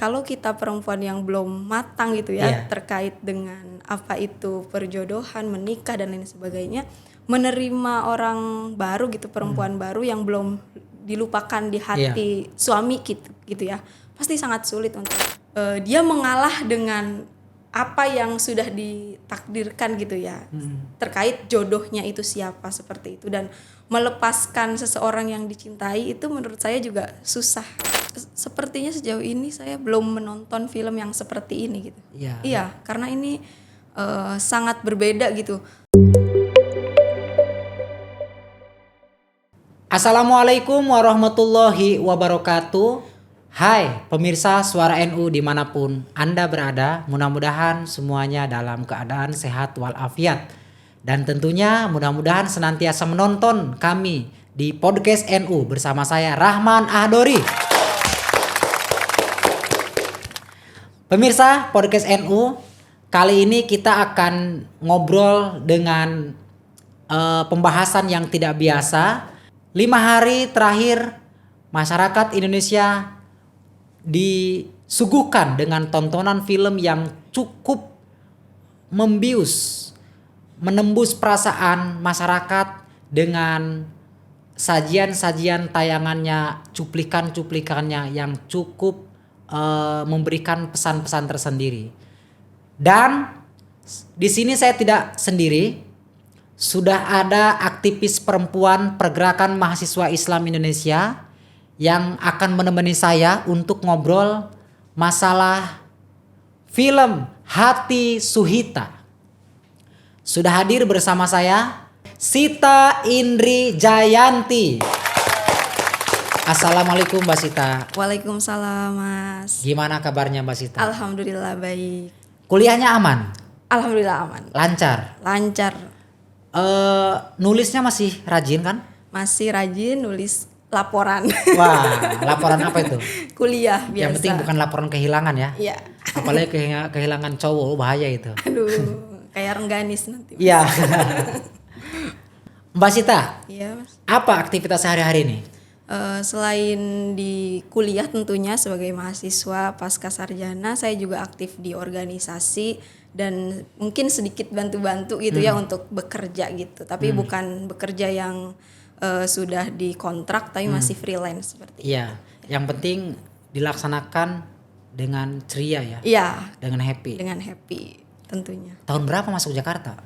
kalau kita perempuan yang belum matang gitu ya, Iya. terkait dengan apa itu perjodohan, menikah dan lain sebagainya, menerima orang baru gitu, perempuan baru yang belum dilupakan di hati suami gitu ya, pasti sangat sulit untuk dia mengalah dengan apa yang sudah ditakdirkan gitu ya, terkait jodohnya itu siapa, seperti itu. Dan melepaskan seseorang yang dicintai itu menurut saya juga susah. Sepertinya sejauh ini saya belum menonton film yang seperti ini gitu. Iya, karena ini sangat berbeda gitu. Assalamualaikum warahmatullahi wabarakatuh. Hai pemirsa Suara NU dimanapun Anda berada, mudah-mudahan semuanya dalam keadaan sehat walafiat. Dan tentunya mudah-mudahan senantiasa menonton kami di Podcast NU bersama saya Rahman Ahdori. Pemirsa Podcast NU, kali ini kita akan ngobrol dengan pembahasan yang tidak biasa. 5 hari terakhir masyarakat Indonesia disuguhkan dengan tontonan film yang cukup membius, menembus perasaan masyarakat dengan sajian-sajian tayangannya, cuplikan-cuplikannya yang cukup memberikan pesan-pesan tersendiri. Dan di sini saya tidak sendiri, sudah ada aktivis perempuan Pergerakan Mahasiswa Islam Indonesia yang akan menemani saya untuk ngobrol masalah film Hati Suhita. Sudah hadir bersama saya Sita Indri Jayanti. Assalamualaikum Mbak Sita. Waalaikumsalam Mas. Gimana kabarnya Mbak Sita? Alhamdulillah baik. Kuliahnya aman? Alhamdulillah aman. Lancar? Lancar. Nulisnya masih rajin kan? Masih rajin nulis laporan. Wah, laporan apa itu? Kuliah biasa. Yang penting bukan laporan kehilangan ya. Iya. Apalagi kehilangan cowok, bahaya itu. Aduh, kayak rengganis nanti. Iya. Mbak Sita, Iya Mas. apa aktivitas sehari-hari ini? Selain di kuliah tentunya sebagai mahasiswa pasca sarjana, saya juga aktif di organisasi dan mungkin sedikit bantu-bantu gitu ya untuk bekerja gitu. Tapi bukan bekerja yang sudah dikontrak, tapi masih freelance seperti itu. Iya, yang penting dilaksanakan dengan ceria ya. Iya, Dengan happy. dengan happy tentunya. Tahun berapa masuk Jakarta?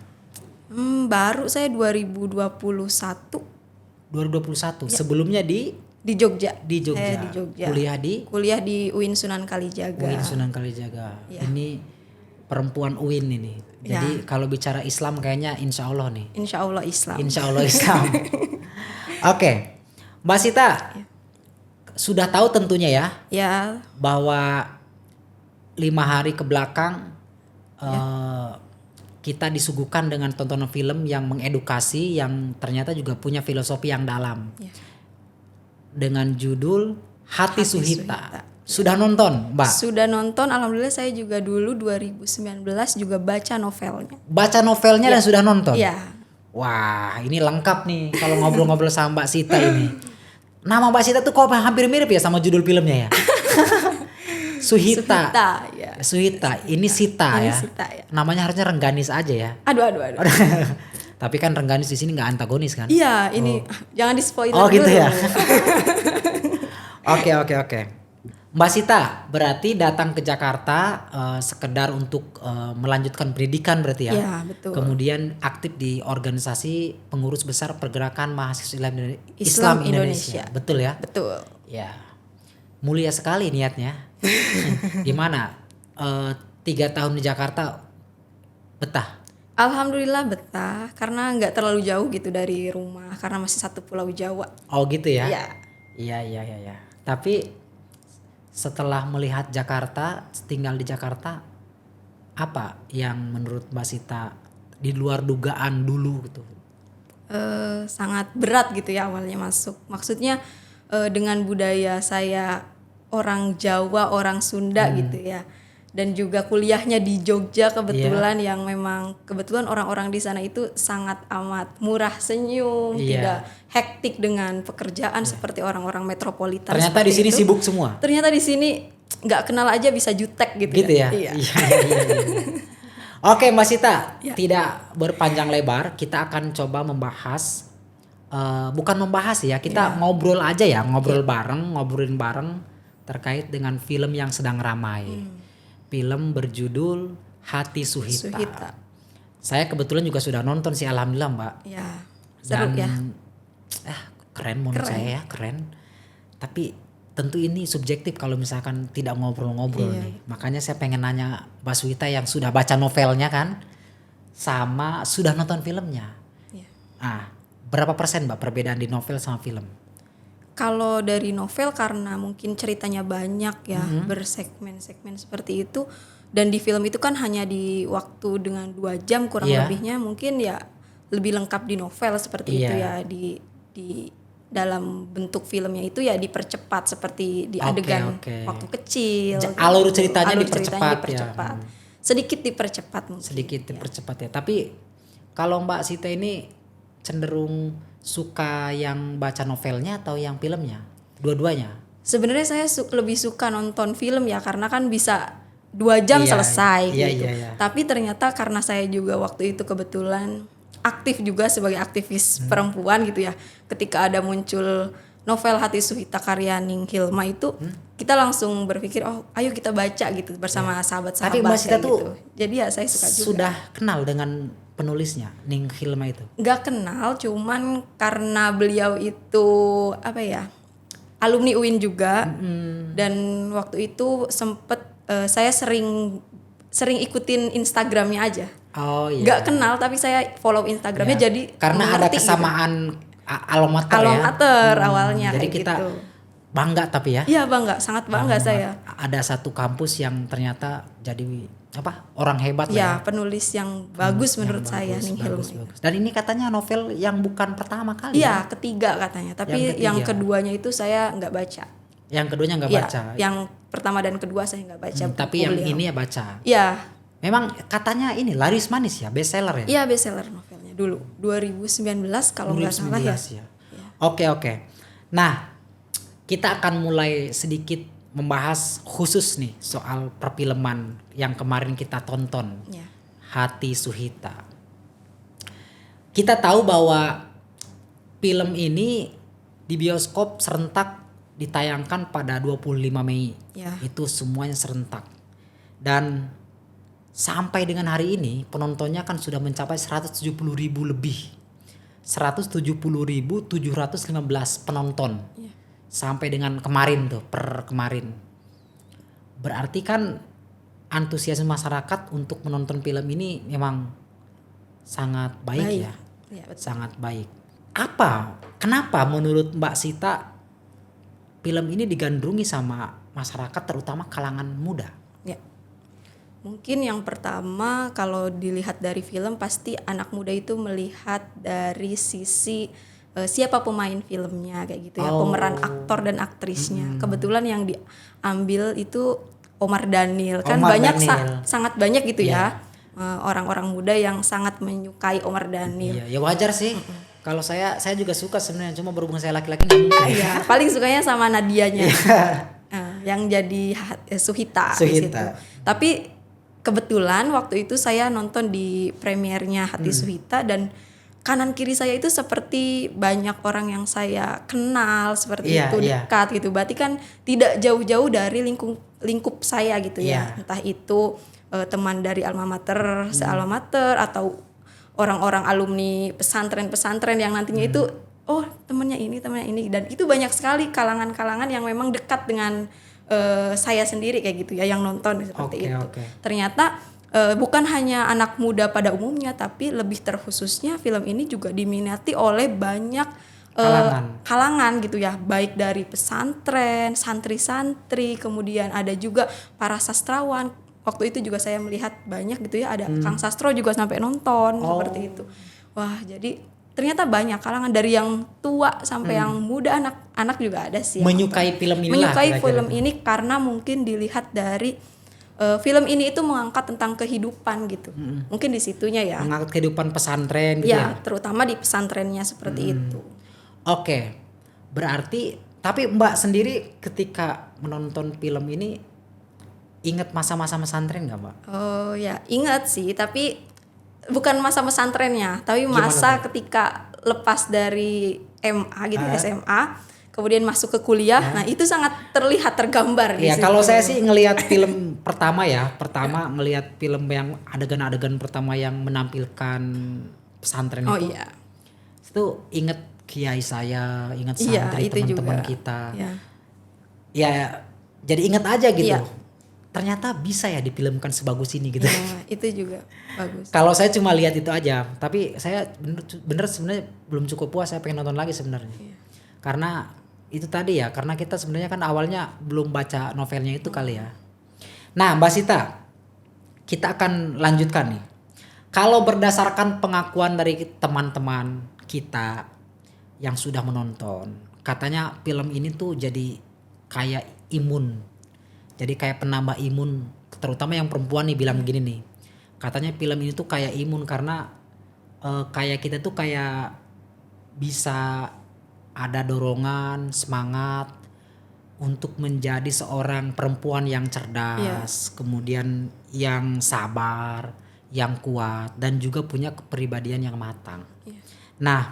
Baru saya 2021 2021. Ya. Sebelumnya di Jogja. Di Jogja. Di Jogja. Kuliah di UIN Sunan Kalijaga. UIN Sunan Kalijaga. Ya. Ini perempuan UIN ini. Jadi kalau bicara Islam kayaknya insya Allah nih. Insya Allah Islam. Insya Allah Islam. Oke, Mbak Sita, sudah tahu tentunya ya, Ya. bahwa 5 hari ke belakang kita disuguhkan dengan tontonan film yang mengedukasi, yang ternyata juga punya filosofi yang dalam. Ya. Dengan judul Hati Suhita. Suhita. Sudah nonton, Mbak? Sudah nonton, alhamdulillah. Saya juga dulu 2019 juga baca novelnya. Baca novelnya dan sudah nonton? Iya. Wah, ini lengkap nih kalau ngobrol-ngobrol sama Mbak Sita ini. Nama Mbak Sita tuh kok hampir mirip ya sama judul filmnya ya? Suhita. Ya. Suhita. Ini Sita Ini ya. Sita ya. Namanya harusnya Rengganis aja ya. Aduh. Tapi kan Rengganis di sini nggak antagonis kan? Iya, ini jangan di spoiler Oh gitu dulu. ya. Oke. Mbak Sita berarti datang ke Jakarta sekedar untuk melanjutkan pendidikan berarti ya? Iya, betul. Kemudian aktif di organisasi pengurus besar Pergerakan Mahasiswa Islam Indonesia. Betul ya? Betul. Ya. Mulia sekali niatnya. Gimana? 3 tahun di Jakarta betah? Alhamdulillah betah karena nggak terlalu jauh gitu dari rumah karena masih satu pulau Jawa. Oh gitu ya? Iya. Iya. Tapi setelah melihat Jakarta, tinggal di Jakarta, apa yang menurut Mbak Sita di luar dugaan dulu gitu? Sangat berat gitu ya awalnya masuk. Maksudnya dengan budaya saya orang Jawa, orang Sunda gitu ya. Dan juga kuliahnya di Jogja kebetulan yang memang kebetulan orang-orang di sana itu sangat amat murah senyum, tidak hektik dengan pekerjaan seperti orang-orang metropolitan. Ternyata di sini itu. sibuk semua. Ternyata di sini nggak kenal aja bisa jutek gitu, Gitu ya. Iya. Iya. Oke Mbak Sita, Ya. tidak berpanjang lebar, kita akan coba membahas, bukan membahas ya, kita ngobrol aja ya, ngobrolin bareng terkait dengan film yang sedang ramai. Film berjudul Hati Suhita. Suhita. Saya kebetulan juga sudah nonton sih, alhamdulillah Mbak. Ya. Seru ya. Keren menurut saya ya, keren. Tapi tentu ini subjektif kalau misalkan tidak ngobrol-ngobrol nih. Makanya saya pengen nanya Mbak Suhita yang sudah baca novelnya kan, sama sudah nonton filmnya. Iya. Berapa persen Mbak perbedaan di novel sama film? Kalau dari novel karena mungkin ceritanya banyak ya, bersegmen-segmen seperti itu, dan di film itu kan hanya di waktu dengan 2 jam kurang lebihnya, mungkin ya lebih lengkap di novel seperti itu ya, di dalam bentuk filmnya itu ya dipercepat seperti di adegan waktu kecil. Alur ceritanya Alur dipercepat dipercepat. Sedikit dipercepat mungkin. Sedikit dipercepat ya. Tapi kalau Mbak Sita ini cenderung suka yang baca novelnya atau yang filmnya? Dua-duanya? Sebenarnya saya lebih suka nonton film ya, karena kan bisa 2 jam selesai gitu. Tapi ternyata karena saya juga waktu itu kebetulan aktif juga sebagai aktivis perempuan gitu ya. Ketika ada muncul novel Hati Suhita karya Ning Hilma itu, kita langsung berpikir, oh ayo kita baca gitu bersama sahabat-sahabat. Tapi Mbak Sita tuh gitu. Jadi ya saya suka juga. Sudah kenal dengan penulisnya Ning Hilma itu? Gak kenal, cuman karena beliau itu apa ya, alumni UIN juga. Dan waktu itu sempet saya sering ikutin Instagramnya aja. Oh iya. Gak kenal tapi saya follow Instagramnya, jadi karena ada kesamaan alma mater ya. Awalnya jadi kayak kita gitu. Bangga tapi ya. Iya bangga, sangat bangga saya. Ada satu kampus yang ternyata jadi orang hebat ya. Penulis yang bagus menurut saya, Ning Hilma. Bagus. Dan ini katanya novel yang bukan pertama kali. Iya, ketiga katanya. Tapi yang keduanya itu saya nggak baca. Yang keduanya nggak baca. Yang pertama dan kedua saya nggak baca. Tapi yang ini ya baca. Iya. Memang katanya ini laris manis ya, bestseller ya? Iya, bestseller novelnya dulu. 2019 kalau nggak salah ya. Oke. Nah, kita akan mulai sedikit membahas khusus nih soal perfilman yang kemarin kita tonton. Ya. Hati Suhita. Kita tahu bahwa film ini di bioskop serentak ditayangkan pada 25 Mei. Ya. Itu semuanya serentak. Dan sampai dengan hari ini penontonnya kan sudah mencapai 170.000 lebih. 170.715 penonton. Ya. Sampai dengan kemarin tuh, per kemarin. Berarti kan antusiasme masyarakat untuk menonton film ini memang sangat baik. Ya. Ya, betul. Sangat baik. Kenapa menurut Mbak Sita film ini digandrungi sama masyarakat terutama kalangan muda? Ya. Mungkin yang pertama kalau dilihat dari film pasti anak muda itu melihat dari sisi siapa pemain filmnya kayak gitu ya, pemeran aktor dan aktrisnya. Kebetulan yang diambil itu Omar Daniel kan banyak sangat banyak gitu ya orang-orang muda yang sangat menyukai Omar Daniel. Iya, ya wajar sih. Kalau saya juga suka sebenarnya, cuma berhubung saya laki-laki nggak mungkin. Iya, paling sukanya sama Nadianya. Yang jadi Suhita di situ. Tapi kebetulan waktu itu saya nonton di premiernya Hati Suhita dan kanan kiri saya itu seperti banyak orang yang saya kenal seperti itu, dekat gitu. Berarti kan tidak jauh-jauh dari lingkup saya gitu ya. Entah itu teman dari alma mater, se-alma mater atau orang-orang alumni pesantren-pesantren yang nantinya itu temannya ini dan itu banyak sekali kalangan-kalangan yang memang dekat dengan saya sendiri kayak gitu ya yang nonton seperti itu. Ternyata bukan hanya anak muda pada umumnya, tapi lebih terkhususnya film ini juga diminati oleh banyak kalangan gitu ya, baik dari pesantren, santri-santri, kemudian ada juga para sastrawan. Waktu itu juga saya melihat banyak gitu ya, ada Kang Sastro juga sampai nonton seperti itu. Wah, jadi ternyata banyak kalangan dari yang tua sampai yang muda, anak-anak juga ada sih. Menyukai film ini. Menyukai film ini karena mungkin dilihat dari film ini itu mengangkat tentang kehidupan gitu. Mungkin di situnya ya. Mengangkat kehidupan pesantren gitu ya. Terutama di pesantrennya seperti itu. Oke. Berarti tapi Mbak sendiri ketika menonton film ini ingat masa-masa pesantren nggak Mbak? Oh ya, ingat sih, tapi bukan masa pesantrennya, tapi Gimana masa tuh? ketika lepas dari MA gitu, SMA, kemudian masuk ke kuliah. Nah, itu sangat terlihat tergambar di Ya situ. kalau saya sih ngelihat film pertama ngelihat film yang adegan-adegan pertama yang menampilkan pesantren Oh itu iya. inget kiai saya, ingat Iya, santri itu teman-teman juga. kita. Ya. Ya jadi inget aja gitu. Iya. Ternyata bisa ya difilmkan sebagus ini gitu. Ya, itu juga bagus. Kalau saya cuma lihat itu aja, tapi saya bener sebenarnya belum cukup puas, saya pengen nonton lagi sebenarnya. Iya. Karena itu tadi ya, karena kita sebenarnya kan awalnya belum baca novelnya itu kali ya. Nah, Mbak Sita, kita akan lanjutkan nih. Kalau berdasarkan pengakuan dari teman-teman kita yang sudah menonton, katanya film ini tuh jadi kayak imun. Jadi kayak penambah imun, terutama yang perempuan nih bilang gini nih. Katanya film ini tuh kayak imun karena kayak kita tuh kayak bisa ada dorongan, semangat untuk menjadi seorang perempuan yang cerdas, kemudian yang sabar, yang kuat dan juga punya kepribadian yang matang. Iya. Nah,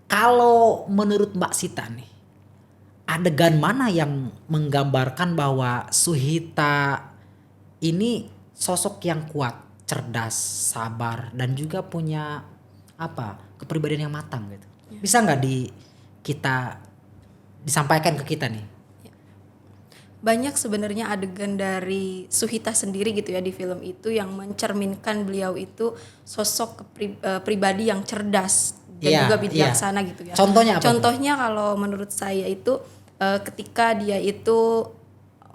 kalau menurut Mbak Sita nih, adegan mana yang menggambarkan bahwa Suhita ini sosok yang kuat, cerdas, sabar dan juga punya kepribadian yang matang gitu. Bisa nggak kita disampaikan ke kita nih? Banyak sebenarnya adegan dari Suhita sendiri gitu ya di film itu yang mencerminkan beliau itu sosok pribadi yang cerdas dan Iya, juga iya. bijaksana gitu ya. Contohnya apa tuh? Contohnya kalau menurut saya itu ketika dia itu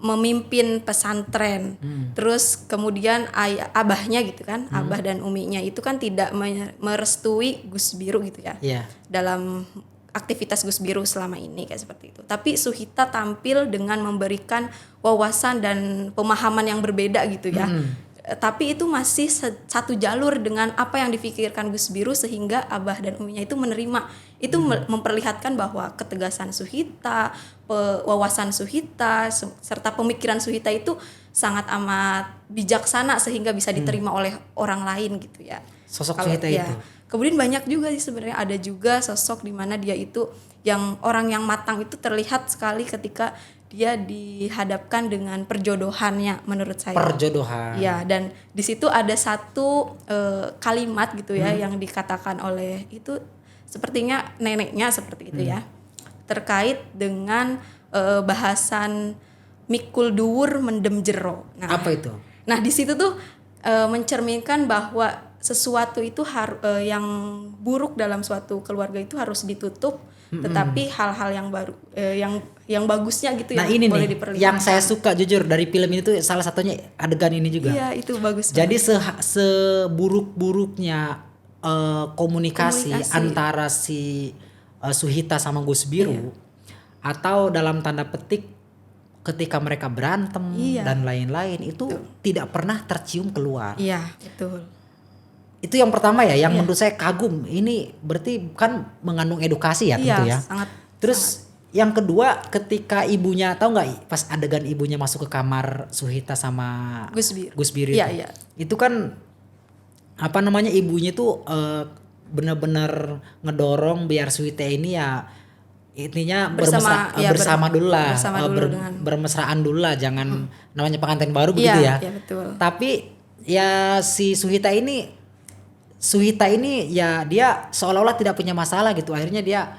memimpin pesantren, terus kemudian abahnya gitu kan, abah dan uminya itu kan tidak merestui Gus Biru gitu ya. Iya. Dalam aktivitas Gus Biru selama ini kayak seperti itu. Tapi Suhita tampil dengan memberikan wawasan dan pemahaman yang berbeda gitu ya. Tapi itu masih satu jalur dengan apa yang difikirkan Gus Biru sehingga abah dan uminya itu menerima. Itu memperlihatkan bahwa ketegasan Suhita, wawasan Suhita serta pemikiran Suhita itu sangat amat bijaksana sehingga bisa diterima oleh orang lain gitu ya. Sosok Kalau Suhita itu. Kemudian banyak juga sih sebenarnya, ada juga sosok di mana dia itu yang orang yang matang itu terlihat sekali ketika dia dihadapkan dengan perjodohannya menurut saya. Perjodohan. Ya, dan di situ ada satu kalimat gitu ya yang dikatakan oleh itu sepertinya neneknya seperti itu ya. Terkait dengan bahasan mikul duwur mendem jero. Nah, Apa itu? Nah, di situ tuh mencerminkan bahwa sesuatu itu yang buruk dalam suatu keluarga itu harus ditutup, tetapi hal-hal yang baru yang bagusnya gitu Nah, yang ini boleh nih diperlihatkan. yang saya suka jujur dari film ini tuh salah satunya adegan ini juga. Iya, itu bagus. Jadi seburuk-buruknya komunikasi antara si Suhita sama Gus Biru atau dalam tanda petik ketika mereka berantem dan lain-lain itu tidak pernah tercium keluar. Iya, betul. Itu yang pertama ya, yang menurut saya kagum. Ini berarti kan mengandung edukasi ya tentu ya. Sangat. Terus yang kedua ketika ibunya, tahu nggak pas adegan ibunya masuk ke kamar Suhita sama Gus Biru. itu. Iya. Itu kan ibunya tuh benar-benar ngedorong biar Suhita ini ya intinya bersama dulu lah, bermesraan dulu lah, jangan namanya pengantin baru begitu ya. Iya, betul. Tapi ya si Suhita ini ya dia seolah-olah tidak punya masalah gitu. Akhirnya dia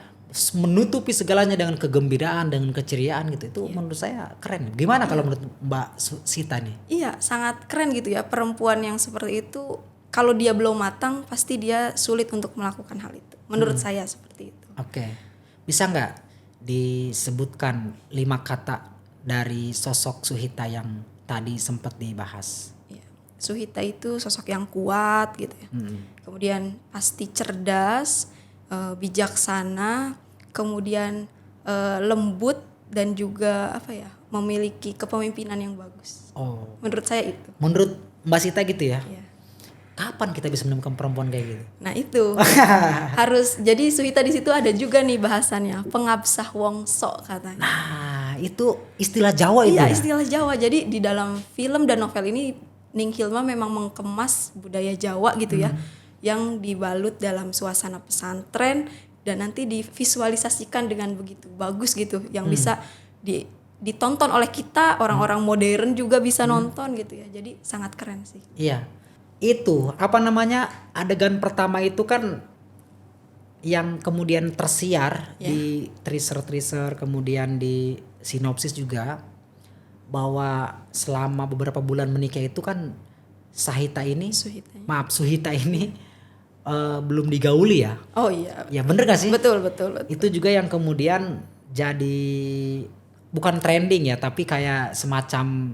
menutupi segalanya dengan kegembiraan, dengan keceriaan gitu. Itu menurut saya keren. Gimana kalau menurut Mbak Sita nih? Iya, sangat keren gitu ya. Perempuan yang seperti itu kalau dia belum matang pasti dia sulit untuk melakukan hal itu. Menurut saya seperti itu. Oke. Bisa nggak disebutkan 5 kata dari sosok Suhita yang tadi sempat dibahas? Suhita itu sosok yang kuat gitu ya. Kemudian pasti cerdas, bijaksana, kemudian lembut dan juga memiliki kepemimpinan yang bagus. Oh. Menurut saya itu. Menurut Mbak Sita gitu ya? Iya. Kapan kita bisa menemukan perempuan kayak gitu? Nah itu harus. Jadi Suhita di situ ada juga nih bahasannya pengabsah wongso katanya. Nah itu istilah Jawa itu Iya, ya? istilah Jawa. Jadi di dalam film dan novel ini Ning Hilma memang mengemas budaya Jawa gitu ya, yang dibalut dalam suasana pesantren dan nanti divisualisasikan dengan begitu bagus gitu, yang bisa ditonton oleh kita, orang-orang modern juga bisa nonton gitu ya. Jadi sangat keren sih. Iya. Itu apa namanya, adegan pertama itu kan yang kemudian tersiar di teaser kemudian di sinopsis juga, bahwa selama beberapa bulan menikah itu kan Suhita ini belum digauli ya. Oh iya. Ya bener gak sih? Betul. Itu juga yang kemudian jadi bukan trending ya, tapi kayak semacam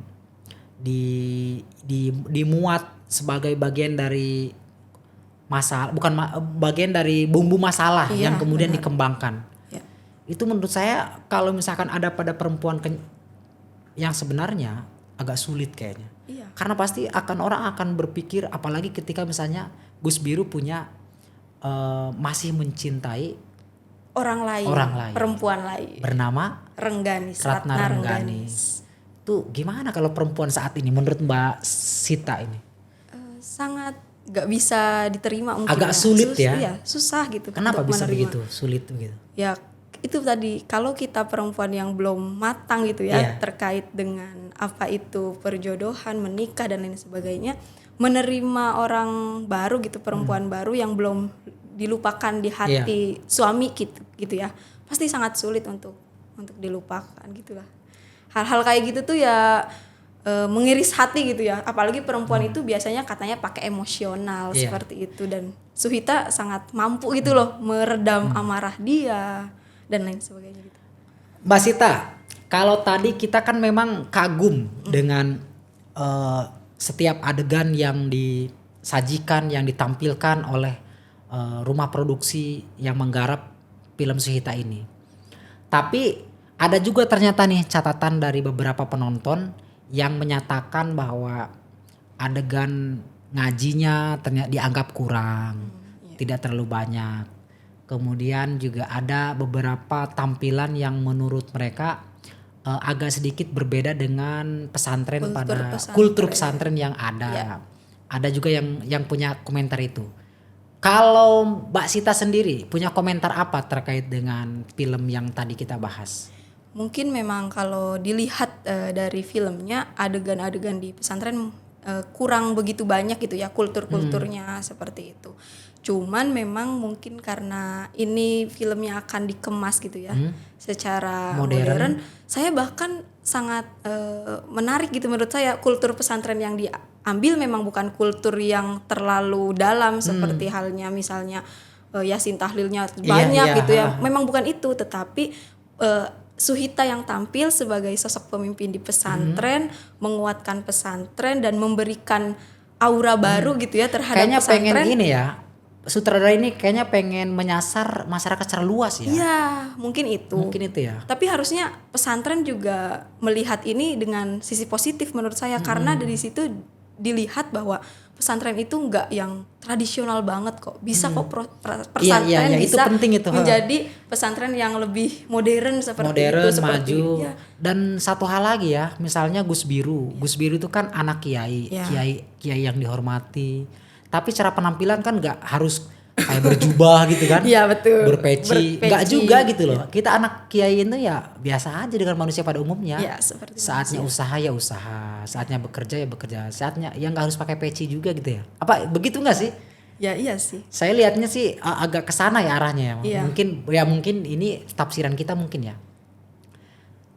dimuat sebagai bagian dari masalah, bukan bagian dari bumbu masalah yang kemudian dikembangkan. Ya. Itu menurut saya kalau misalkan ada pada perempuan yang sebenarnya agak sulit kayaknya. Iya. Karena pasti orang akan berpikir, apalagi ketika misalnya Gus Biru punya masih mencintai Orang lain, perempuan lain. bernama Rengganis, Ratna Rengganis. Itu gimana kalau perempuan saat ini menurut Mbak Sita ini? Sangat gak bisa diterima mungkin. Agak sulit ya? Iya, susah gitu. Kenapa untuk bisa menerima. begitu? Sulit begitu. Ya itu tadi, kalau kita perempuan yang belum matang gitu ya, terkait dengan apa itu perjodohan, menikah dan lain sebagainya, menerima orang baru gitu, perempuan baru yang belum dilupakan di hati suami gitu ya, pasti sangat sulit untuk dilupakan gitulah. Hal-hal kayak gitu tuh ya mengiris hati gitu ya, apalagi perempuan itu biasanya katanya pakai emosional seperti itu, dan Suhita sangat mampu gitu loh meredam amarah dia dan lain sebagainya gitu. Mbak Sita, kalau tadi kita kan memang kagum dengan setiap adegan yang disajikan, yang ditampilkan oleh rumah produksi yang menggarap film Suhita ini. Tapi ada juga ternyata nih catatan dari beberapa penonton yang menyatakan bahwa adegan ngajinya ternyata dianggap kurang, tidak terlalu banyak. Kemudian juga ada beberapa tampilan yang menurut mereka agak sedikit berbeda dengan kultur pesantren yang ada. Ada juga yang punya komentar itu. Kalau Mbak Sita sendiri punya komentar apa terkait dengan film yang tadi kita bahas? Mungkin memang kalau dilihat dari filmnya, adegan-adegan di pesantren kurang begitu banyak gitu ya, kulturnya seperti itu. Cuman memang mungkin karena ini filmnya akan dikemas gitu ya, secara modern, saya bahkan sangat menarik gitu menurut saya. Kultur pesantren yang diambil memang bukan kultur yang terlalu dalam seperti halnya misalnya Yasin tahlilnya banyak gitu ya. Memang bukan itu, tetapi Suhita yang tampil sebagai sosok pemimpin di pesantren, menguatkan pesantren dan memberikan aura baru gitu ya terhadap kayaknya pesantren. Kayaknya pengen ini ya, sutradara ini kayaknya pengen menyasar masyarakat secara luas ya. Iya, mungkin itu. Mungkin itu ya. Tapi harusnya pesantren juga melihat ini dengan sisi positif menurut saya, karena dari situ dilihat bahwa pesantren itu enggak yang tradisional banget kok. Bisa kok pesantren itu bisa penting itu, menjadi pesantren yang lebih modern seperti itu, seperti maju. Dan satu hal lagi ya, misalnya Gus Biru. Gus Biru itu kan anak kiai yang dihormati. Tapi cara penampilan kan enggak harus kayak berjubah gitu kan. Iya betul. Berpeci. Enggak juga gitu loh. Kita anak kiai itu ya biasa aja dengan manusia pada umumnya. Iya, seperti saatnya usaha ya usaha, saatnya bekerja ya bekerja, saatnya ya nggak harus pakai peci juga gitu ya. Apa begitu nggak sih? Ya iya sih. Saya lihatnya sih agak kesana ya arahnya ya. Iya. Mungkin ini tafsiran kita mungkin ya.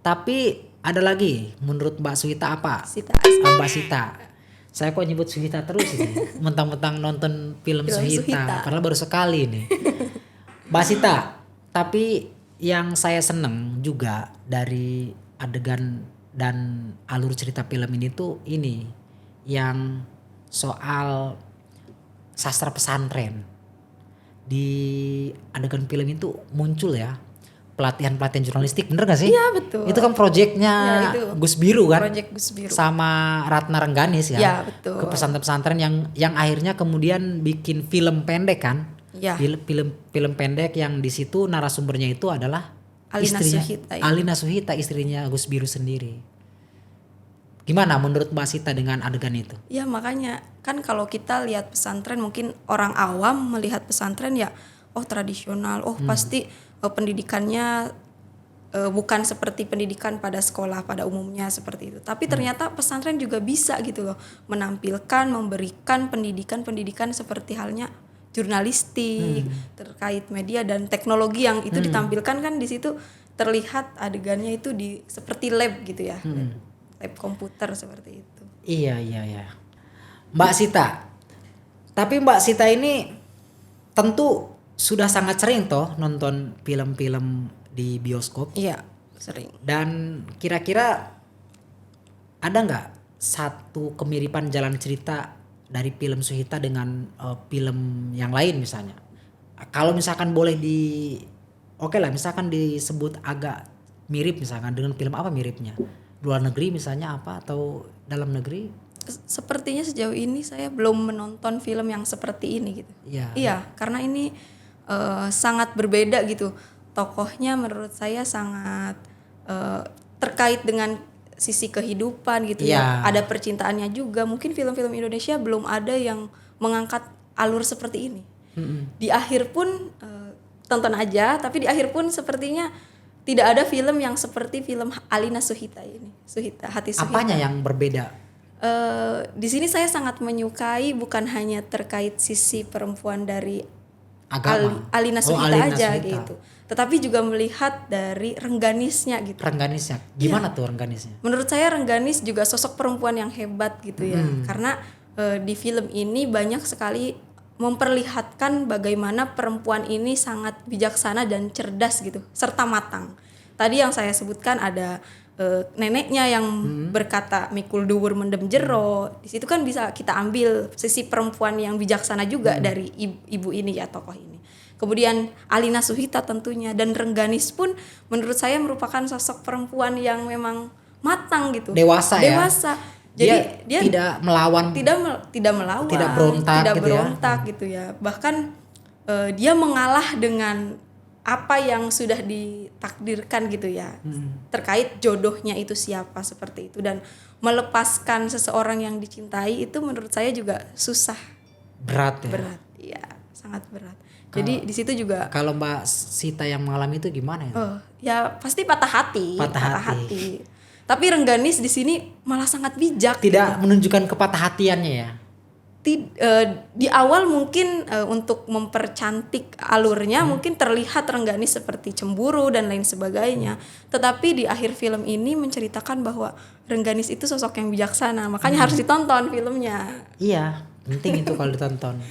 Tapi ada lagi menurut Mbak Suhita apa? Mbak Sita. Saya kok nyebut Suhita terus ini. Mentang-mentang nonton film Suhita. Padahal baru sekali nih. Mbak Sita, tapi yang saya seneng juga dari adegan dan alur cerita film ini tuh ini. Yang soal sastra pesantren. Di adegan film itu muncul ya pelatihan jurnalistik, bener gak sih? Iya betul. Itu kan proyeknya Gus Biru kan? Project Gus Biru. Sama Ratna Rengganis ya. Iya betul. Ke pesantren-pesantren yang akhirnya kemudian bikin film pendek kan? Iya. Film pendek yang di situ narasumbernya itu adalah Alina istrinya Suhita ya. Alina Suhita, istrinya Gus Biru sendiri. Gimana menurut Mbak Sita dengan adegan itu? Ya makanya kan kalau kita lihat pesantren, mungkin orang awam melihat pesantren ya tradisional, pasti pendidikannya bukan seperti pendidikan pada sekolah pada umumnya seperti itu. Tapi ternyata pesantren juga bisa gitu loh menampilkan, memberikan pendidikan seperti halnya jurnalistik, terkait media dan teknologi yang itu ditampilkan kan di situ terlihat adegannya itu di seperti lab gitu ya. Lab komputer seperti itu. Iya. Mbak Sita. Tapi Mbak Sita ini tentu sudah sangat sering toh nonton film-film di bioskop. Iya, sering. Dan kira-kira ada nggak satu kemiripan jalan cerita dari film Suhita dengan film yang lain misalnya? Kalau misalkan boleh misalkan disebut agak mirip misalkan, dengan film apa miripnya? Luar negeri misalnya apa atau dalam negeri? Sepertinya sejauh ini saya belum menonton film yang seperti ini gitu. Iya, karena ini sangat berbeda gitu. Tokohnya menurut saya sangat terkait dengan sisi kehidupan gitu ya. Ada percintaannya juga. Mungkin film-film Indonesia belum ada yang mengangkat alur seperti ini. Di akhir pun tonton aja, tapi di akhir pun sepertinya tidak ada film yang seperti film Alina Suhita ini. Hati Suhita. Apanya yang berbeda? Di sini saya sangat menyukai bukan hanya terkait sisi perempuan dari Alina Suhita aja Suhita. Gitu. Tetapi juga melihat dari rengganisnya gitu. Rengganisnya. Gimana tuh rengganisnya? Menurut saya Rengganis juga sosok perempuan yang hebat gitu ya. Karena di film ini banyak sekali memperlihatkan bagaimana perempuan ini sangat bijaksana dan cerdas gitu, serta matang. Tadi yang saya sebutkan ada neneknya yang berkata mikul dhuwur mendem jero. Di situ kan bisa kita ambil sisi perempuan yang bijaksana juga dari ibu ini ya, tokoh ini. Kemudian Alina Suhita tentunya, dan Rengganis pun menurut saya merupakan sosok perempuan yang memang matang gitu. Dewasa. Jadi dia tidak melawan, tidak melawan, tidak berontak gitu ya. Bahkan dia mengalah dengan apa yang sudah ditakdirkan gitu ya. Terkait jodohnya itu siapa seperti itu, dan melepaskan seseorang yang dicintai itu menurut saya juga susah. Berat ya. Berat, iya, sangat berat. Jadi di situ juga kalau Mbak Sita yang mengalami itu gimana ya? Ya pasti patah hati. Tapi Rengganis di sini malah sangat bijak. Tidak gitu. Menunjukkan kepatah-hatiannya ya. Di awal mungkin untuk mempercantik alurnya mungkin terlihat Rengganis seperti cemburu dan lain sebagainya. Tetapi di akhir film ini menceritakan bahwa Rengganis itu sosok yang bijaksana. Makanya harus ditonton filmnya. Iya, penting itu kalau ditonton.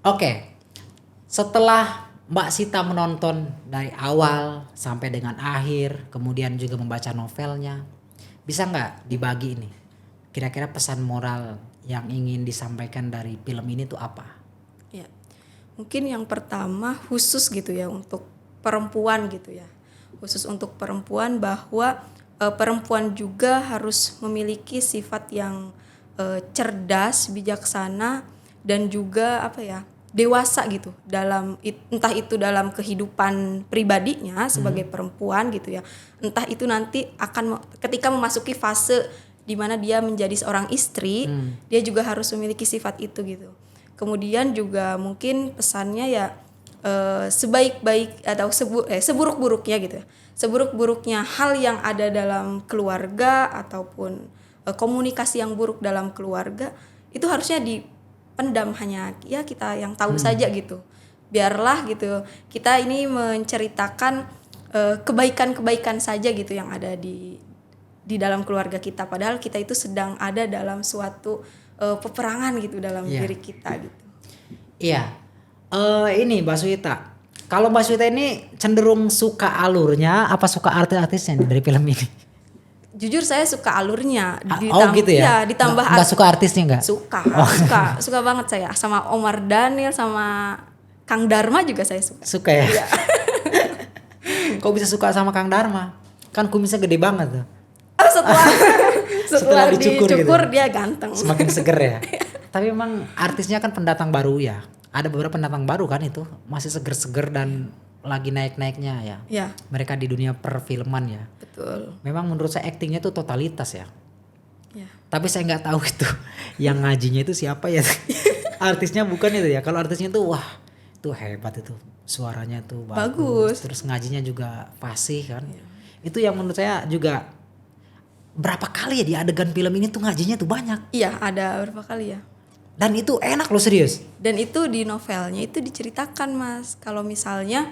Oke. Setelah Mbak Sita menonton dari awal sampai dengan akhir, kemudian juga membaca novelnya, bisa nggak dibagi ini? Kira-kira pesan moral yang ingin disampaikan dari film ini tuh apa? Ya, mungkin yang pertama khusus gitu ya untuk perempuan gitu ya. Khusus untuk perempuan bahwa perempuan juga harus memiliki sifat yang cerdas, bijaksana, dan juga dewasa gitu dalam entah itu dalam kehidupan pribadinya sebagai perempuan gitu ya, entah itu nanti akan ketika memasuki fase di mana dia menjadi seorang istri, dia juga harus memiliki sifat itu gitu. Kemudian juga mungkin pesannya ya sebaik-baik atau seburuk-buruknya gitu ya, seburuk-buruknya hal yang ada dalam keluarga ataupun komunikasi yang buruk dalam keluarga itu harusnya pendam, hanya ya kita yang tahu saja gitu. Biarlah gitu kita ini menceritakan kebaikan-kebaikan saja gitu yang ada di dalam keluarga kita, padahal kita itu sedang ada dalam suatu peperangan gitu dalam diri kita gitu. Iya. Ini Mbak Suhita. Kalau Mbak Suhita ini cenderung suka alurnya apa suka artis-artisnya dari film ini? Jujur saya suka alurnya. Gitu ya? Ditambah nggak suka artisnya nggak? Suka banget saya sama Omar Daniel, sama Kang Dharma juga saya suka. Suka ya? Iya. Kok bisa suka sama Kang Dharma? Kan kumisnya gede banget tuh. Setelah dicukur gitu, dia ganteng. Semakin seger ya. Tapi memang artisnya kan pendatang baru ya. Ada beberapa pendatang baru kan itu masih seger-seger dan lagi naik-naiknya ya. Ya, Mereka di dunia perfilman ya. betul. Memang menurut saya aktingnya tuh totalitas ya. Ya. Tapi saya nggak tahu itu yang ngajinya itu siapa ya. Artisnya bukan itu ya. Kalau artisnya tuh wah itu hebat itu. Suaranya tuh bagus. Terus ngajinya juga fasih kan. Itu yang menurut saya juga berapa kali ya di adegan film ini tuh ngajinya tuh banyak. Iya, ada berapa kali ya. Dan itu enak loh serius. Dan itu di novelnya itu diceritakan Mas, kalau misalnya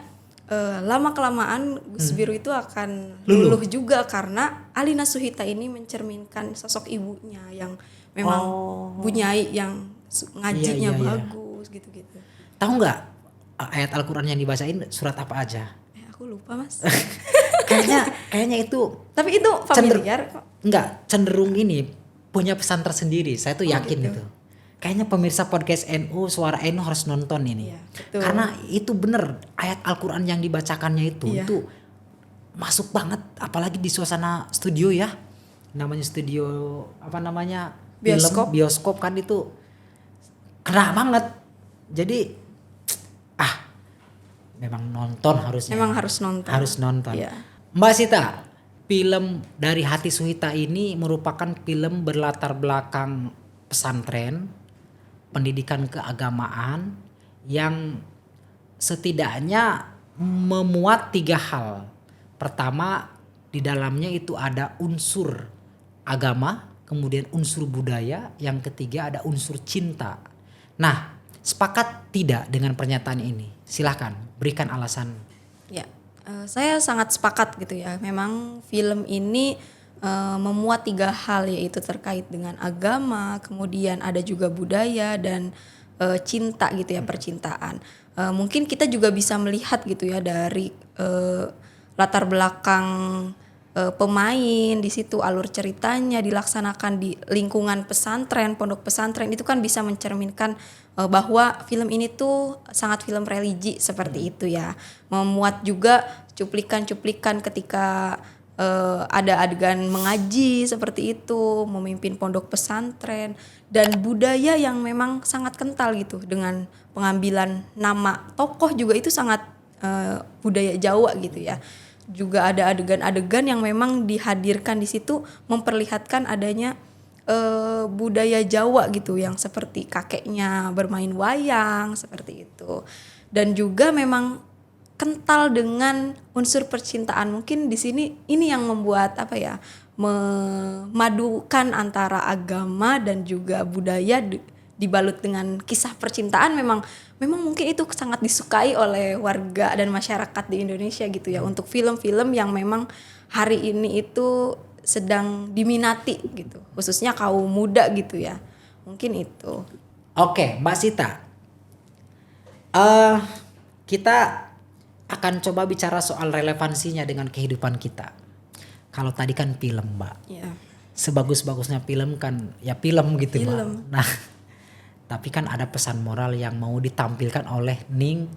lama kelamaan Gus Biru itu akan luluh juga karena Alina Suhita ini mencerminkan sosok ibunya yang memang bunyai yang ngajinya Iya. bagus gitu-gitu. Tahu nggak ayat Al-Quran yang dibacain surat apa aja? Aku lupa Mas. Kayaknya itu Tapi itu familiar kok. enggak cenderung ini punya pesan tersendiri. Saya tuh yakin gitu. itu. Kayaknya pemirsa podcast NU Suara NU harus nonton ini. Iya, betul. Karena itu bener ayat Al-Quran yang dibacakannya itu masuk banget apalagi di suasana studio ya. Namanya studio apa namanya? Bioskop. Bioskop kan itu kena banget. Jadi memang nonton harusnya. Memang harus nonton. Harus nonton. Iya. Mbak Sita, film Dari Hati Suhita ini merupakan film berlatar belakang pesantren, pendidikan keagamaan yang setidaknya memuat 3 hal. Pertama, di dalamnya itu ada unsur agama, kemudian unsur budaya, yang ketiga ada unsur cinta. Nah, sepakat tidak dengan pernyataan ini? Silahkan berikan alasan. Ya, saya sangat sepakat gitu ya. Memang film ini memuat 3 hal, yaitu terkait dengan agama, kemudian ada juga budaya dan cinta gitu ya, percintaan. Mungkin kita juga bisa melihat gitu ya dari latar belakang pemain di situ, alur ceritanya dilaksanakan di lingkungan pesantren, pondok pesantren, itu kan bisa mencerminkan bahwa film ini tuh sangat film religi seperti itu ya. Memuat juga cuplikan-cuplikan ketika ada adegan mengaji seperti itu, memimpin pondok pesantren, dan budaya yang memang sangat kental gitu dengan pengambilan nama tokoh juga itu sangat budaya Jawa gitu ya. Juga ada adegan-adegan yang memang dihadirkan di situ memperlihatkan adanya budaya Jawa gitu, yang seperti kakeknya bermain wayang seperti itu, dan juga memang kental dengan unsur percintaan. Mungkin di sini ini yang membuat memadukan antara agama dan juga budaya dibalut dengan kisah percintaan. Memang mungkin itu sangat disukai oleh warga dan masyarakat di Indonesia gitu ya, untuk film-film yang memang hari ini itu sedang diminati gitu, khususnya kaum muda gitu ya. Mungkin itu. Oke, Mbak Sita. Kita akan coba bicara soal relevansinya dengan kehidupan kita. Kalau tadi kan film, Mbak. Ya. Sebagus-bagusnya film kan ya film gitu, Film. Mbak. Nah, tapi kan ada pesan moral yang mau ditampilkan oleh Ning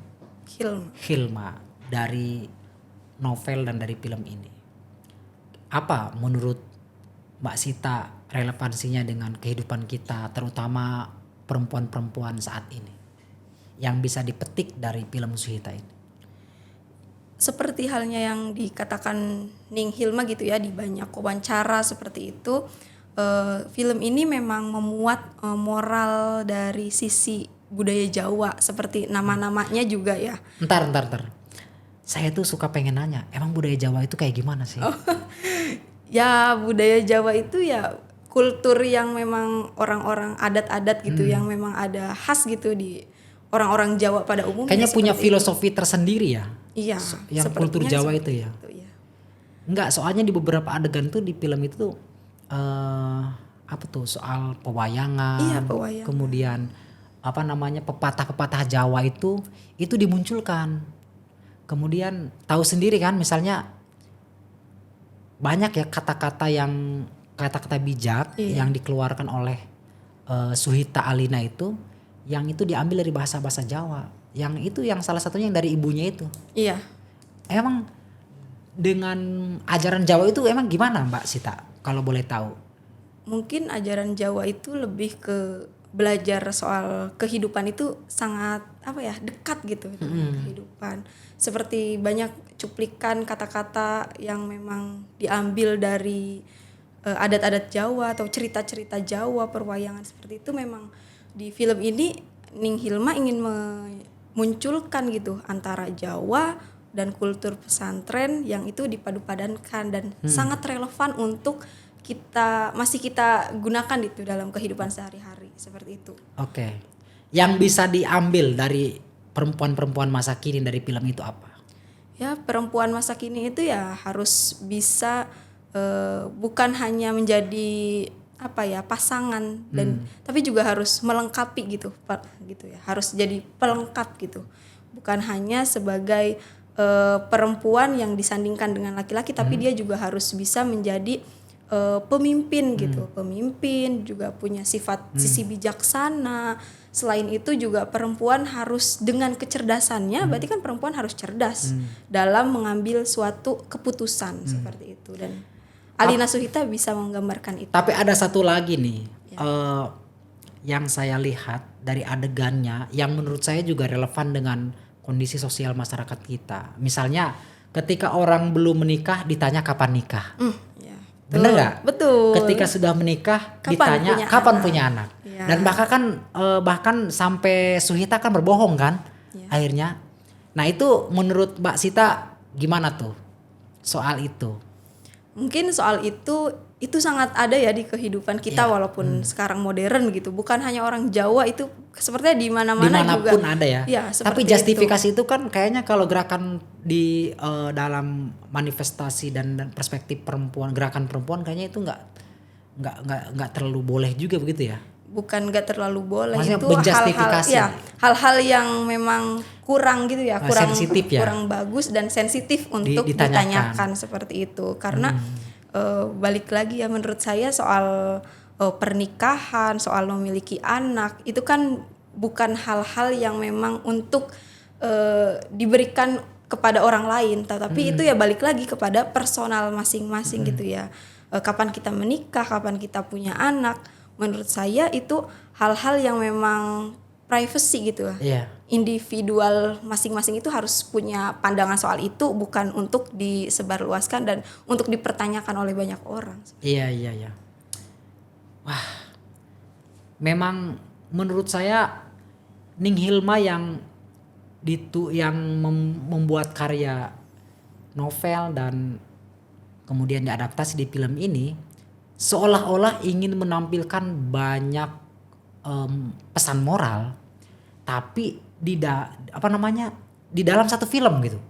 Hilma dari novel dan dari film ini. Apa menurut Mbak Sita relevansinya dengan kehidupan kita, terutama perempuan-perempuan saat ini, yang bisa dipetik dari film Suhita ini? Seperti halnya yang dikatakan Ning Hilma gitu ya, di banyak wawancara seperti itu, film ini memang memuat moral dari sisi budaya Jawa, seperti nama-namanya juga ya. Ntar. Saya tuh suka pengen nanya, emang budaya Jawa itu kayak gimana sih? Ya, budaya Jawa itu ya kultur yang memang orang-orang adat-adat gitu, yang memang ada khas gitu di orang-orang Jawa pada umumnya. Kayaknya punya seperti filosofi tersendiri ya. Iya, Yang kultur sepertinya Jawa seperti itu ya. ya. Enggak, soalnya di beberapa adegan tuh di film itu tuh soal pewayangan. Iya, pewayangan. Kemudian pepatah-pepatah Jawa itu dimunculkan. Kemudian tahu sendiri kan, misalnya banyak ya kata-kata bijak yang dikeluarkan oleh Suhita Alina itu, yang itu diambil dari bahasa-bahasa Jawa. Yang itu yang salah satunya yang dari ibunya itu. Iya. Emang dengan ajaran Jawa itu emang gimana Mbak Sita kalau boleh tahu? Mungkin ajaran Jawa itu lebih ke belajar soal kehidupan itu sangat dekat gitu dengan kehidupan. Seperti banyak cuplikan kata-kata yang memang diambil dari adat-adat Jawa atau cerita-cerita Jawa, perwayangan seperti itu. Memang di film ini Ning Hilma ingin memunculkan gitu antara Jawa dan kultur pesantren yang itu dipadu-padankan dan sangat relevan untuk kita gunakan itu dalam kehidupan sehari-hari seperti itu. Oke. Yang bisa diambil dari perempuan-perempuan masa kini dari film itu apa? Ya, perempuan masa kini itu ya harus bisa bukan hanya menjadi pasangan dan tapi juga harus melengkapi gitu ya. Harus jadi pelengkap gitu. Bukan hanya sebagai perempuan yang disandingkan dengan laki-laki, tapi dia juga harus bisa menjadi pemimpin gitu. Pemimpin juga punya sifat sisi bijaksana. Selain itu juga perempuan harus dengan kecerdasannya, berarti kan perempuan harus cerdas dalam mengambil suatu keputusan seperti itu. Dan Alina Suhita bisa menggambarkan itu. Tapi ada satu lagi nih yang saya lihat dari adegannya yang menurut saya juga relevan dengan kondisi sosial masyarakat kita. Misalnya ketika orang belum menikah ditanya kapan nikah. Bener nggak? Betul. Ketika sudah menikah ditanya kapan punya anak. Ya. Dan bahkan sampai Suhita kan berbohong kan akhirnya. Nah itu menurut Mbak Sita gimana tuh soal itu? Mungkin soal itu sangat ada ya di kehidupan kita walaupun sekarang modern gitu. Bukan hanya orang Jawa, itu sepertinya di mana-mana juga. Dimanapun ada ya. Tapi justifikasi itu kan kayaknya kalau gerakan di dalam manifestasi dan perspektif perempuan, gerakan perempuan kayaknya itu nggak terlalu boleh juga begitu ya. Bukan nggak terlalu boleh. Maksudnya itu hal-hal yang memang kurang gitu ya, kurang bagus dan sensitif untuk ditanyakan seperti itu. Karena balik lagi ya, menurut saya soal pernikahan, soal memiliki anak itu kan bukan hal-hal yang memang untuk diberikan kepada orang lain, tetapi itu ya balik lagi kepada personal masing-masing gitu ya. Kapan kita menikah, kapan kita punya anak, menurut saya itu hal-hal yang memang privacy gitu ya. Individual masing-masing itu harus punya pandangan soal itu, bukan untuk disebarluaskan dan untuk dipertanyakan oleh banyak orang. Iya. Wah, memang menurut saya Ning Hilma yang membuat karya novel dan kemudian diadaptasi di film ini seolah-olah ingin menampilkan banyak pesan moral, tapi di dalam satu film gitu.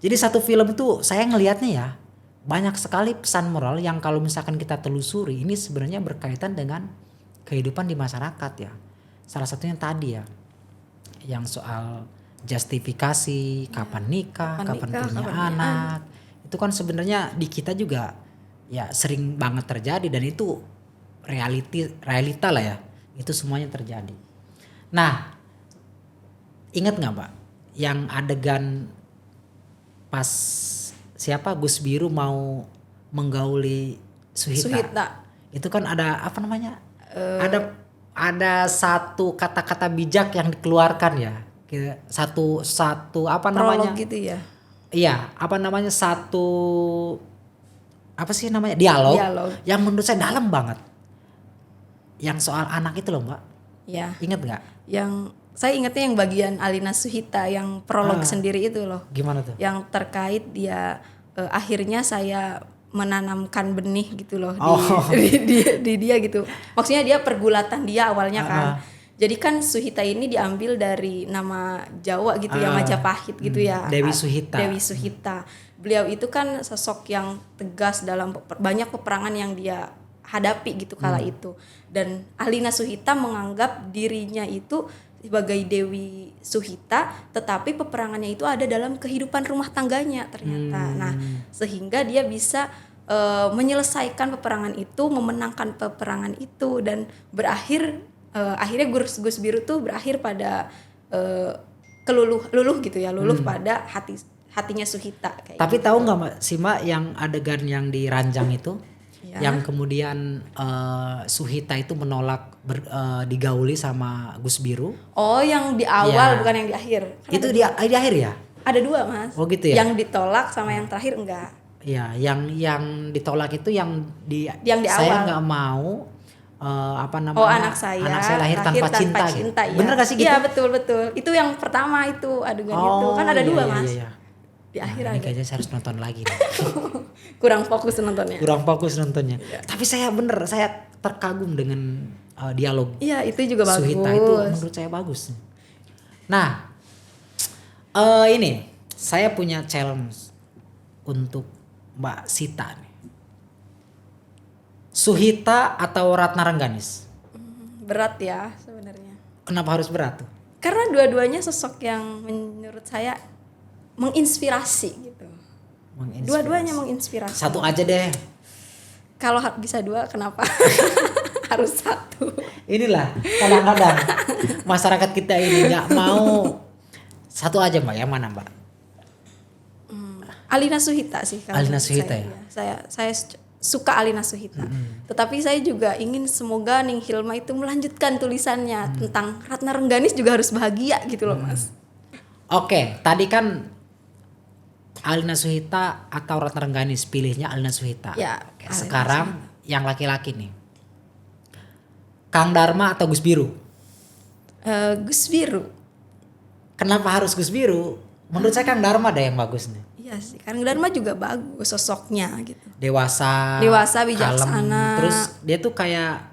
Jadi satu film itu saya ngelihatnya ya banyak sekali pesan moral yang kalau misalkan kita telusuri ini sebenarnya berkaitan dengan kehidupan di masyarakat ya. Salah satunya tadi ya yang soal justifikasi kapan nikah, kapan punya anak. Itu kan sebenarnya di kita juga ya sering banget terjadi dan itu realita lah ya. Itu semuanya terjadi. Nah, ingat nggak Mbak yang adegan pas Gus Biru mau menggauli Suhita. Itu kan ada ada satu kata-kata bijak yang dikeluarkan ya. Satu prolog gitu ya. Iya, dialog yang menurut saya dalam banget. Yang soal anak itu loh Mbak. Iya. Ingat nggak? Yang saya ingatnya yang bagian Alina Suhita yang prolog sendiri itu loh. Gimana tuh? Yang terkait dia akhirnya saya menanamkan benih gitu loh di dia gitu. Maksudnya dia pergulatan dia awalnya kan. Jadi kan Suhita ini diambil dari nama Jawa gitu ya, Majapahit gitu ya. Dewi Suhita. Beliau itu kan sosok yang tegas dalam banyak peperangan yang dia hadapi gitu kala itu. Dan Alina Suhita menganggap dirinya itu sebagai Dewi Suhita, tetapi peperangannya itu ada dalam kehidupan rumah tangganya ternyata. Nah, sehingga dia bisa menyelesaikan peperangan itu, memenangkan peperangan itu dan akhirnya Gus Biru tuh berakhir pada luluh gitu ya, pada hatinya Suhita kayak Tapi gitu. tahu nggak Mbak Sima yang adegan yang di ranjang itu Ya. Yang kemudian Suhita itu menolak digauli sama Gus Biru. Oh, yang di awal Ya. bukan yang di akhir. Kan Itu di akhir ya? ada 2 Mas. Oh gitu ya? Yang ditolak sama yang terakhir enggak. Ya, yang ditolak itu yang di awal. saya nggak mau apa namanya? Oh, anak saya lahir tanpa cinta gitu. Ya. Bener gak sih gitu? Iya, betul. Itu yang pertama itu adegan itu. Kan ada 2 Mas. Iya. Di akhir Ini ada. kayaknya saya harus nonton lagi nih. Kurang fokus nontonnya. Iya. Tapi saya terkagum dengan dialog Iya, itu juga bagus. Suhita itu menurut saya bagus. Nah, ini saya punya challenge untuk Mbak Sita nih. Suhita atau Ratna Rengganis? Berat ya sebenarnya. Kenapa harus berat tuh? Karena dua-duanya sosok yang menurut saya menginspirasi gitu. Dua-duanya menginspirasi. Satu aja deh. Kalau bisa 2 kenapa? Harus 1. Inilah kadang-kadang masyarakat kita ini nggak mau. Satu aja Mbak, yang mana Mbak? Alina Suhita sih kalau Alina menurut Suhita saya, ya? Saya suka Alina Suhita. Tetapi saya juga ingin semoga Ning Hilma itu melanjutkan tulisannya tentang Ratna Rengganis juga harus bahagia gitu loh Mas. Oke, tadi kan Alina Suhita atau Ratna Rengganis, pilihnya Alina Suhita. Ya, Oke, sekarang yang laki-laki nih. Kang Dharma atau Gus Biru? Gus Biru. Kenapa harus Gus Biru? Menurut saya Kang Dharma ada yang bagus nih. Iya sih, Kang Dharma juga bagus sosoknya gitu. Dewasa, bijaksana. kalem. Terus dia tuh kayak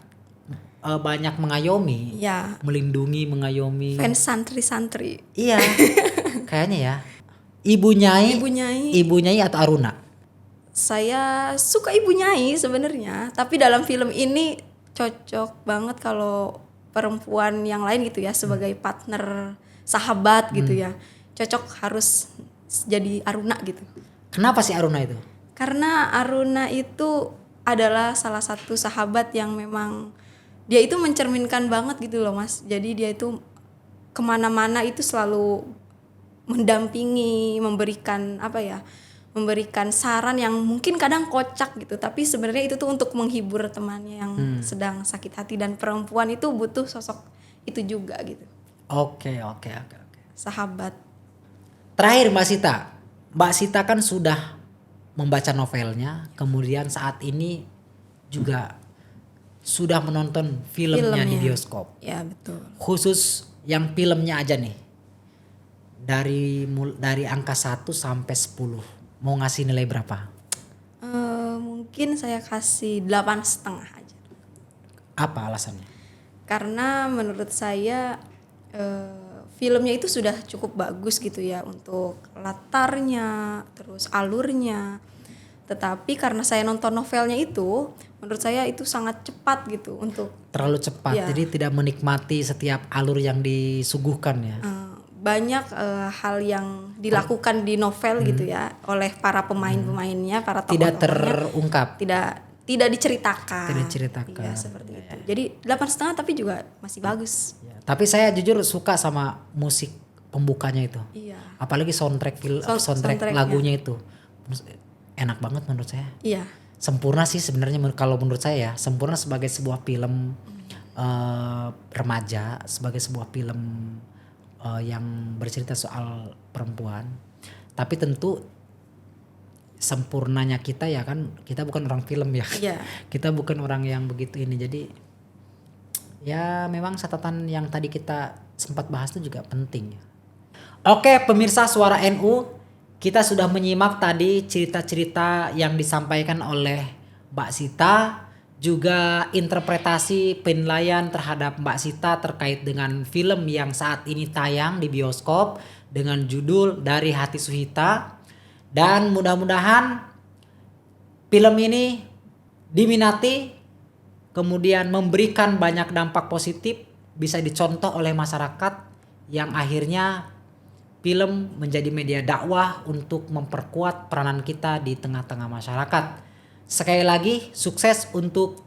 banyak mengayomi, Ya. melindungi, mengayomi. Fans santri-santri. Iya, kayaknya ya. Ibu Nyai atau Aruna? Saya suka Ibu Nyai sebenarnya, tapi dalam film ini cocok banget kalau perempuan yang lain gitu ya sebagai partner sahabat gitu ya. Cocok harus jadi Aruna gitu. Kenapa sih Aruna itu? Karena Aruna itu adalah salah satu sahabat yang memang dia itu mencerminkan banget gitu loh Mas. Jadi dia itu kemana-mana itu selalu mendampingi, memberikan saran yang mungkin kadang kocak gitu, tapi sebenarnya itu tuh untuk menghibur temannya yang sedang sakit hati, dan perempuan itu butuh sosok itu juga gitu. Oke. Sahabat. Terakhir Mbak Sita kan sudah membaca novelnya, kemudian saat ini juga sudah menonton filmnya di bioskop. Ya betul. Khusus yang filmnya aja nih, dari angka 1 sampai 10, mau ngasih nilai berapa? Mungkin saya kasih 8,5 aja. Apa alasannya? Karena menurut saya filmnya itu sudah cukup bagus gitu ya untuk latarnya, terus alurnya. Tetapi karena saya nonton novelnya itu, menurut saya itu sangat cepat gitu untuk Terlalu cepat, ya. jadi tidak menikmati setiap alur yang disuguhkan ya. Banyak hal yang dilakukan di novel gitu ya oleh para pemain-pemainnya, para tokoh-tokohnya. Tidak terungkap. Tidak diceritakan. Iya, Seperti itu. Jadi 8,5 tapi juga masih bagus. Ya, tapi saya jujur suka sama musik pembukanya itu. Iya. Apalagi soundtrack Soundtracknya. lagunya itu. Enak banget menurut saya. Iya. Sempurna sih sebenarnya kalau menurut saya ya. Sempurna sebagai sebuah film remaja, sebagai sebuah film yang bercerita soal perempuan. Tapi tentu sempurnanya kita ya kan, kita bukan orang film ya. Iya. Kita bukan orang yang begitu ini. Jadi ya memang catatan yang tadi kita sempat bahas itu juga penting ya. Oke pemirsa Suara NU, kita sudah menyimak tadi cerita-cerita yang disampaikan oleh Mbak Sita, juga interpretasi penilaian terhadap Mbak Sita terkait dengan film yang saat ini tayang di bioskop dengan judul Dari Hati Suhita. Dan mudah-mudahan film ini diminati, kemudian memberikan banyak dampak positif, bisa dicontoh oleh masyarakat, yang akhirnya film menjadi media dakwah untuk memperkuat peranan kita di tengah-tengah masyarakat. Sekali lagi sukses untuk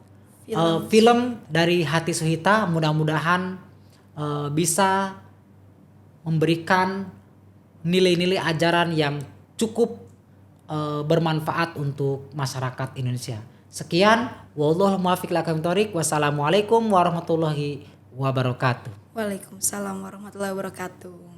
film Dari Hati Suhita. Mudah-mudahan bisa memberikan nilai-nilai ajaran yang cukup bermanfaat untuk masyarakat Indonesia. Sekian, wallahul muwaffiq ila aqwamit thoriq. Wassalamualaikum warahmatullahi wabarakatuh. Waalaikumsalam warahmatullahi wabarakatuh.